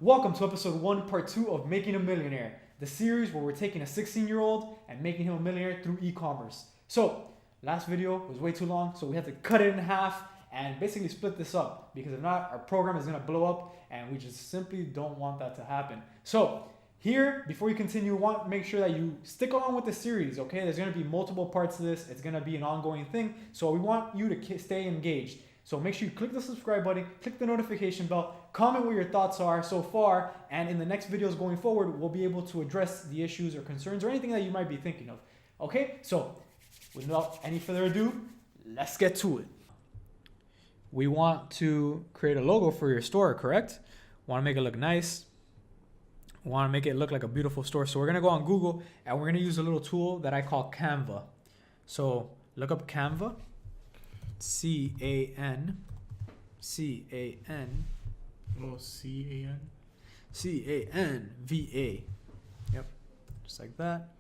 Welcome to episode 1, part 2 of Making a Millionaire, the series where we're taking a 16-year-old and making him a millionaire through e-commerce. So, last video was way too long, so we had to cut it in half and basically split this up, because if not, our program is going to blow up and we just simply don't want that to happen. So, here, before you continue, want to make sure that you stick along with the series, okay? There's going to be multiple parts to this. It's going to be an ongoing thing, so we want you to stay engaged. So make sure you click the subscribe button, click the notification bell, comment what your thoughts are so far, and in the next videos going forward, we'll be able to address the issues or concerns or anything that you might be thinking of. Okay, so without any further ado, let's get to it. We want to create a logo for your store, correct? Want to make it look nice. Want to make it look like a beautiful store. So we're going to go on Google and we're going to use a little tool that I call Canva. So look up Canva. C-A-N. Oh, C-A-N? C-A-N-V-A. Yep, just like that.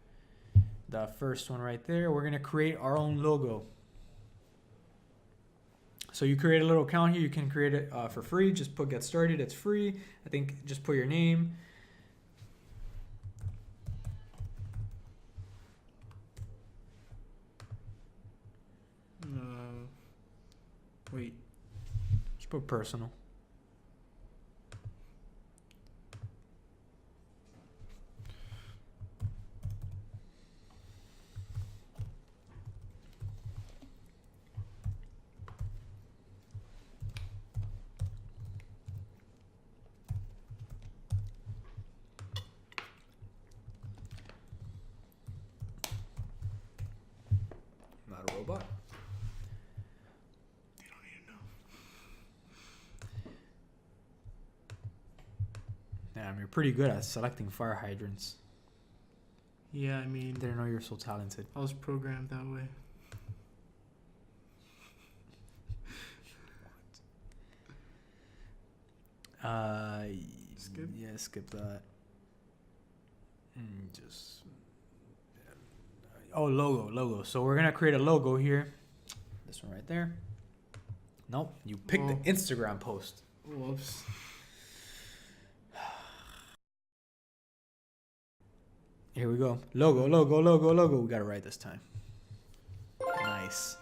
The first one right there. We're going to create our own logo. So you create a little account here. You can create it for free. Just put get started. It's free. I think just put your name. Wait. Just put personal. Not a robot. Damn, you're pretty good at selecting fire hydrants. Yeah, I mean, Didn't know you're so talented. I was programmed that way. Skip? Yeah, skip that. Logo. So we're gonna create a logo here. This one right there. Nope, you picked the Instagram post. Whoops. Here we go. Logo. We got it right this time. Nice.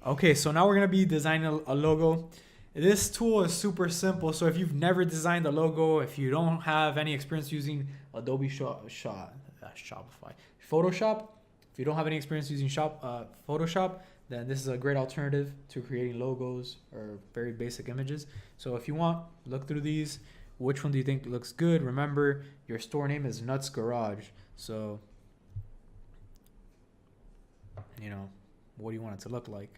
Okay, so now we're going to be designing a logo. This tool is super simple. So if you've never designed a logo, if you don't have any experience using Adobe Shopify, Photoshop, if you don't have any experience using Photoshop, then this is a great alternative to creating logos or very basic images. So if you want, look through these. Which one do you think looks good? Remember, your store name is Nuts Garage. So, you know, what do you want it to look like?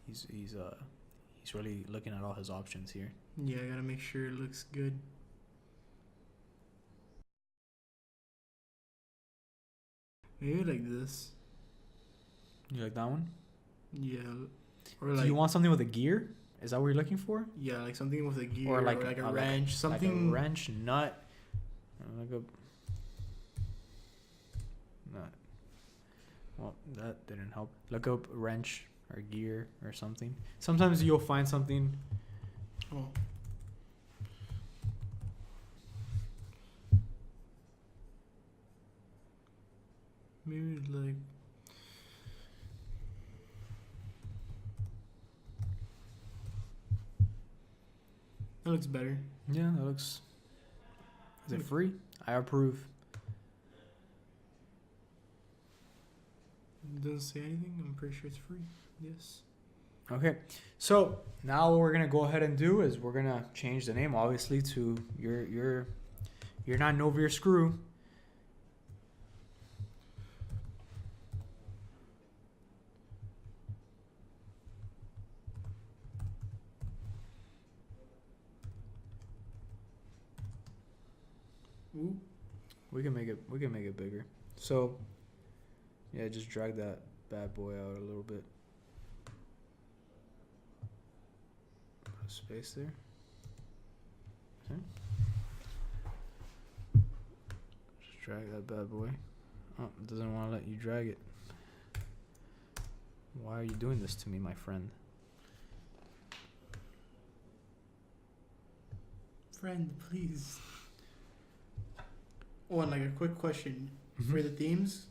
He's really looking at all his options here. Yeah, I gotta make sure it looks good. Maybe like this. You like that one? Yeah. Or Do like, you want something with a gear? Is that what you're looking for? yeah, like something with a gear Or like a a wrench, something. Like a wrench, nut. Like a nut. Well, that didn't help. Look up wrench or gear or something. Sometimes you'll find something. Oh. Maybe like. That looks better. Yeah, that looks. Is it free? I approve. It doesn't say anything. I'm pretty sure it's free. Yes. Okay, so now what we're gonna go ahead and do is we're gonna change the name, obviously, to you're not Nova your Screw. Ooh. We can make it bigger. So yeah, just drag that bad boy out a little bit. Put a space there. Okay. Just drag that bad boy. Oh, it doesn't want to let you drag it. Why are you doing this to me, my friend? friend, please. Oh, and like a quick question Mm-hmm. for the themes.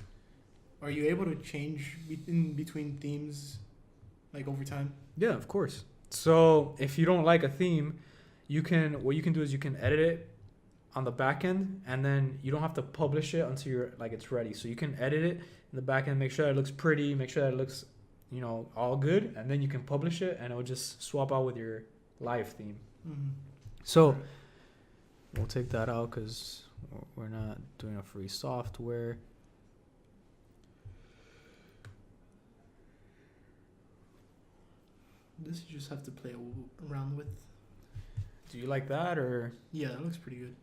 Are you able to change in between themes, like over time? Yeah, of course. So if you don't like a theme, what you can do is you can edit it on the back end, and then you don't have to publish it until you're like it's ready. So you can edit it in the back end, make sure that it looks pretty, make sure that it looks, all good, and then you can publish it, and it will just swap out with your live theme. Mm-hmm. So we'll take that out because we're not doing a free software. This you just have to play around with. Do you like that, or? Yeah, that looks pretty good.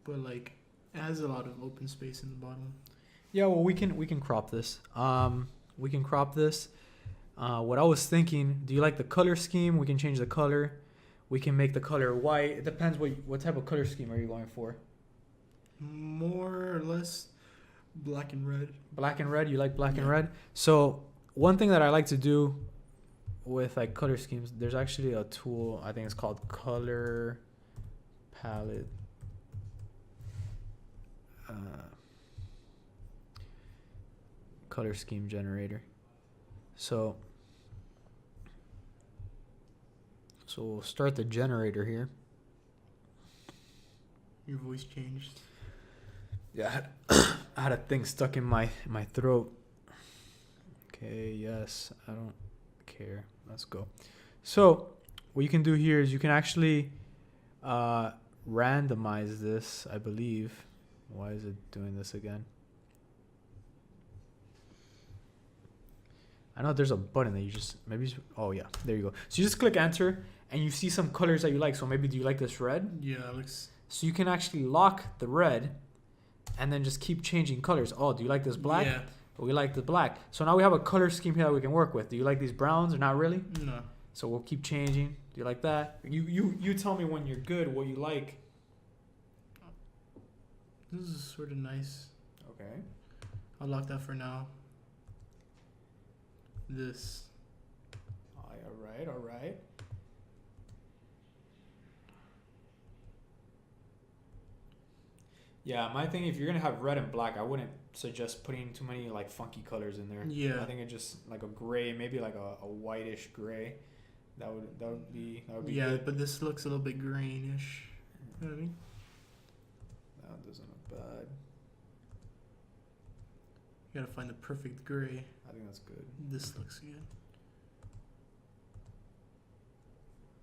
But like, it has a lot of open space in the bottom. Yeah, well, we can crop this. We can crop this. What I was thinking, do you like the color scheme? We can change the color. We can make the color white. It depends what type of color scheme are you going for. More or less black and red. Black and red. You like black and Yeah. red. So one thing that I like to do with like color schemes, there's actually a tool. I think it's called Color Palette. Color scheme generator. So we'll start the generator here. Your voice changed. Yeah, I had a thing stuck in my throat. Okay, yes, I don't care. Let's go. So what you can do here is you can actually randomize this, I believe. Why is it doing this again? I know there's a button that you just oh yeah, there you go. So you just click enter and you see some colors that you like. So maybe do you like this red? Yeah, it looks. So you can actually lock the red and then just keep changing colors. Oh, do you like this black? Yeah. We like the black. So now we have a color scheme here that we can work with. Do you like these browns or not really? No. So we'll keep changing. Do you like that? You tell me when you're good what you like. This is sort of nice. Okay. I'll lock that for now. This. All right. Yeah, my thing, if you're gonna have red and black, I wouldn't suggest putting too many like funky colors in there. Yeah. I think it just like a gray, maybe like a whitish gray. That would be Yeah, good. but this looks a little bit greenish. You know what I mean? That doesn't look bad. You gotta find the perfect gray. I think that's good. This looks good.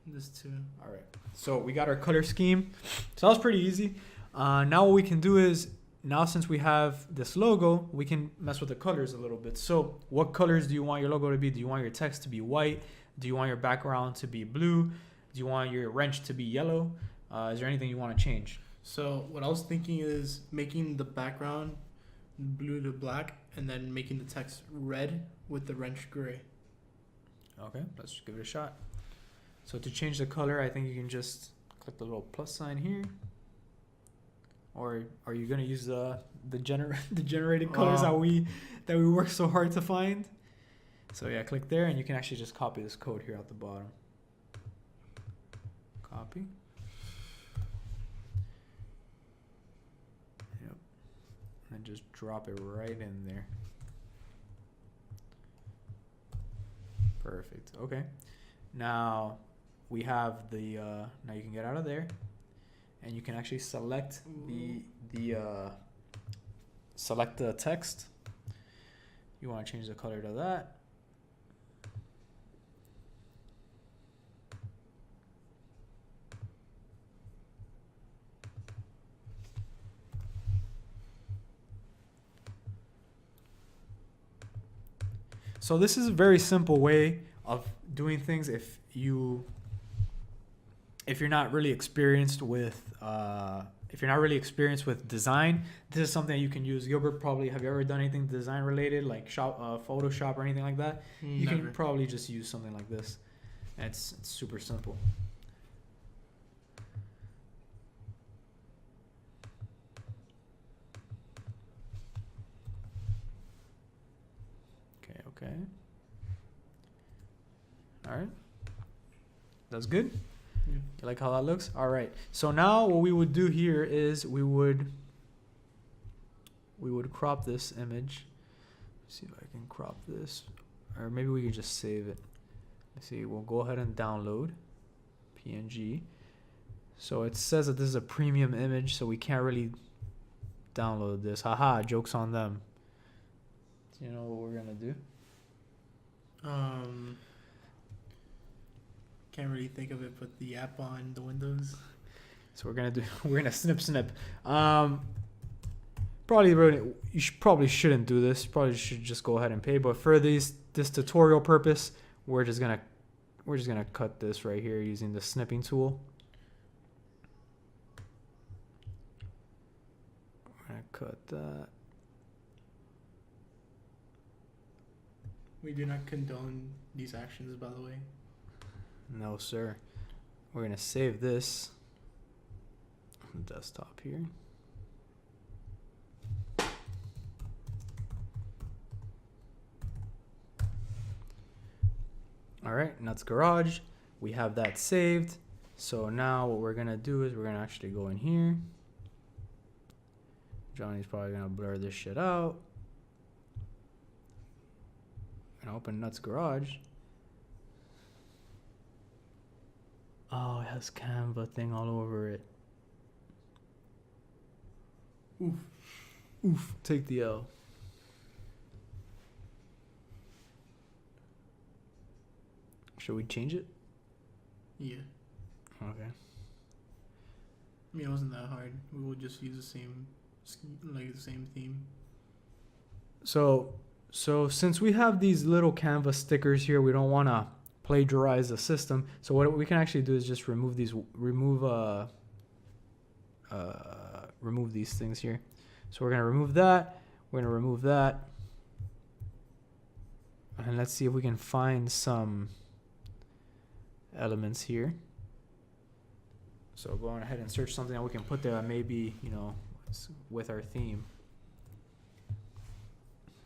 This too. All right. So we got our color scheme. So that was pretty easy. Now what we can do is, now since we have this logo, we can mess with the colors a little bit. So what colors do you want your logo to be? Do you want your text to be white? Do you want your background to be blue? Do you want your wrench to be yellow? Is there anything you want to change? So what I was thinking is making the background blue to black and then making the text red with the wrench gray. Okay, let's give it a shot. So to change the color, I think you can just click the little plus sign here. Or are you gonna use the generated colors that we work so hard to find? So yeah, click there and you can actually just copy this code here at the bottom. Copy. Yep. And just drop it right in there. Perfect. Okay. Now we have the now you can get out of there. And you can actually select select the text. You want to change the color to that. So this is a very simple way of doing things if you're not really experienced with design. This is something that you can use. Gilbert, probably, have you ever done anything design related, like Photoshop or anything like that? You Never. can probably just use something like this. And it's super simple. Okay. All right. That's good. Yeah. You like how that looks? All right. So now what we would do here is we would crop this image. Let's see if I can crop this, or maybe we can just save it. Let's see. We'll go ahead and download PNG. So it says that this is a premium image, so we can't really download this. Haha, joke's on them. Do you know what we're gonna do? Can't really think of it. Put the app on the Windows. So we're gonna snip. Probably shouldn't do this. Probably should just go ahead and pay. But for this tutorial purpose, we're just gonna cut this right here using the snipping tool. We're gonna cut that. We do not condone these actions, by the way. No, sir. We're gonna save this on the desktop here. All right, and that's Garage. We have that saved. So now what we're gonna do is we're gonna actually go in here. Johnny's probably gonna blur this shit out. And open Nuts Garage. Oh, it has Canva thing all over it. Oof. Take the L. Should we change it? Yeah. Okay. I mean, it wasn't that hard. We will just use the same theme. So since we have these little Canva stickers here, we don't want to plagiarize the system. So what we can actually do is just remove these things here. So we're gonna remove that. We're gonna remove that, and let's see if we can find some elements here. So going ahead and search something that we can put there that maybe, with our theme.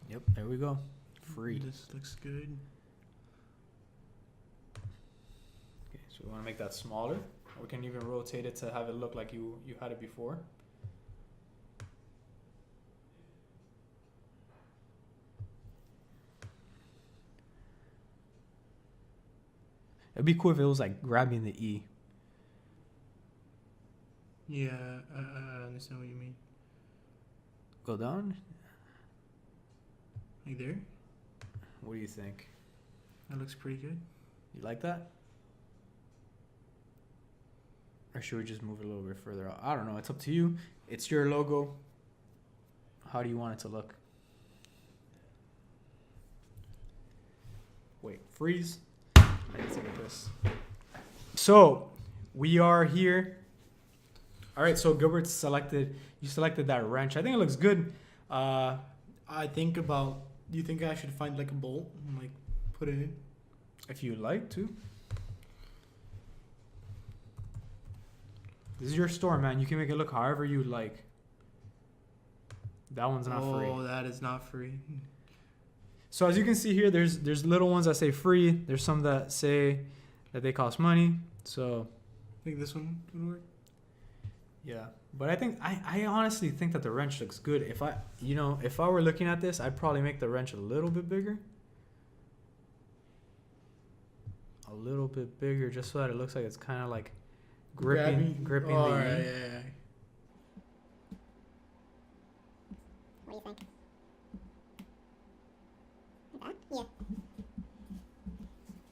Yep, there we go. Free. This looks good. Okay, so we want to make that smaller. We can even rotate it to have it look like you had it before. It'd be cool if it was like grabbing the E. Yeah, I understand what you mean. Go down. Like there? What do you think? That looks pretty good. You like that? Or should we just move it a little bit further out? I don't know. It's up to you. It's your logo. How do you want it to look? Wait, freeze. I need to take this. So we are here. All right. So Gilbert selected. You selected that wrench. I think it looks good. Do you think I should find like a bolt and like put it in? If you'd like to. This is your store, man. You can make it look however you like. That one's not free. Oh, that is not free. So as you can see here, there's little ones that say free. There's some that say that they cost money. So I think this one would work. yeah, but I honestly think that the wrench looks good. If I were looking at this, I'd probably make the wrench a little bit bigger. A little bit bigger, just so that it looks like it's kind of like gripping Oh, the right, E. yeah. What do you think? Like that?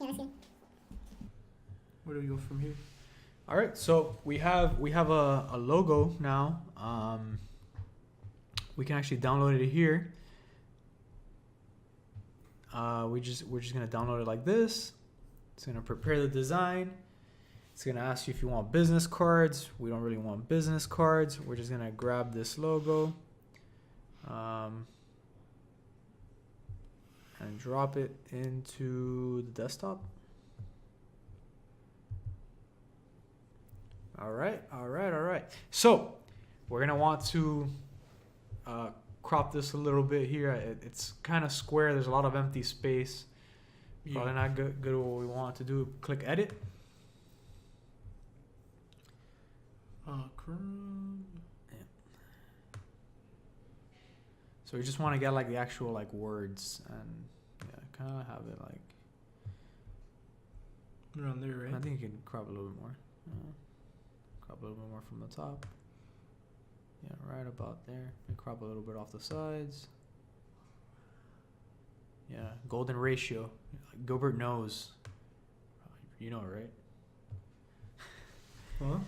Yeah. Yeah, that's good. Where do we go from here? All right, so we have a logo now. We can actually download it here. We're just gonna download it like this. It's gonna prepare the design. It's gonna ask you if you want business cards. We don't really want business cards. We're just gonna grab this logo, and drop it into the desktop. All right. So we're gonna want to crop this a little bit here. It's kind of square. There's a lot of empty space. Yeah. Probably not good what we want to do. Click edit. So we just want to get like the actual like words and kind of have it like around there, right? I think you can crop a little bit more. Crop a little bit more from the top. Yeah, right about there. And crop a little bit off the sides. Yeah, golden ratio. Like Gilbert knows. You know, right? Huh?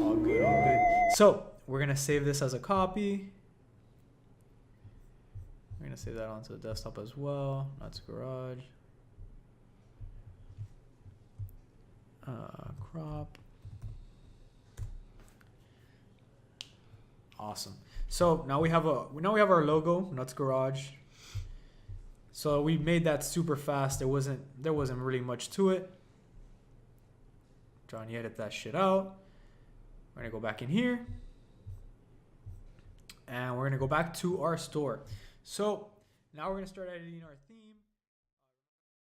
All good, all good. So we're gonna save this as a copy. We're gonna save that onto the desktop as well. That's garage. Crop. Awesome. So now we have our logo, Nuts Garage. So we made that super fast. There wasn't really much to it. Johnny edit that shit out. We're gonna go back in here. And we're gonna go back to our store. So now we're gonna start editing our theme.